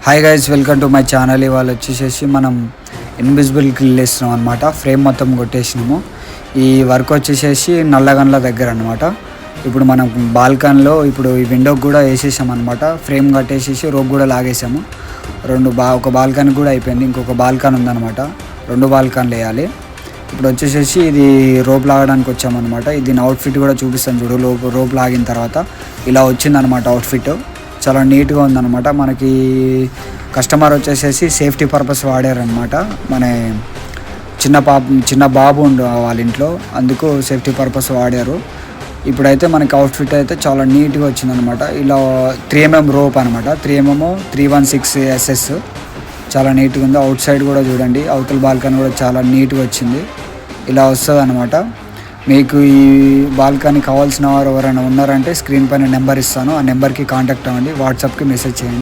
Hi guys, welcome to my channel. ఇవాళ వచ్చేసేసి మనం ఇన్విజిబుల్ గ్రిల్ వేస్తున్నాం అనమాట. ఫ్రేమ్ మొత్తం కొట్టేసినాము. ఈ వర్క్ వచ్చేసేసి నల్లగండ్ల దగ్గర అనమాట. ఇప్పుడు మనం బాల్కన్లో ఇప్పుడు ఈ విండోకి కూడా వేసేసాం అనమాట. ఫ్రేమ్ కట్టేసేసి రోప్ కూడా లాగేసాము. ఒక బాల్కన్ కూడా అయిపోయింది. ఇంకొక బాల్కన్ ఉందన్నమాట. 2 బాల్కన్లు వేయాలి. ఇప్పుడు వచ్చేసేసి ఇది రోప్ లాగడానికి వచ్చామన్నమాట. దీని అవుట్ఫిట్ కూడా చూపిస్తాను చూడు. రోప్ లాగిన తర్వాత ఇలా వచ్చిందనమాట అవుట్ఫిట్. చాలా నీట్గా ఉందన్నమాట. మనకి కస్టమర్ వచ్చేసేసి సేఫ్టీ పర్పస్ వాడారనమాట. మన చిన్న బాబు ఉండు వాళ్ళ ఇంట్లో, అందుకు సేఫ్టీ పర్పస్ వాడారు. ఇప్పుడైతే మనకి అవుట్ఫిట్ అయితే చాలా నీట్గా వచ్చిందనమాట. ఇలా 3mm రోప్ అనమాట. 3mm 316 SS చాలా నీట్గా ఉంది. అవుట్ సైడ్ కూడా చూడండి, అవతల బాల్కనీ కూడా చాలా నీట్గా వచ్చింది. ఇలా వస్తుంది అనమాట. మీకు ఈ బాల్కనీ కావాల్సిన వారు ఎవరైనా ఉన్నారంటే స్క్రీన్ పైన నెంబర్ ఇస్తాను. ఆ నెంబర్కి కాంటాక్ట్ అవ్వండి, వాట్సాప్కి మెసేజ్ చేయండి.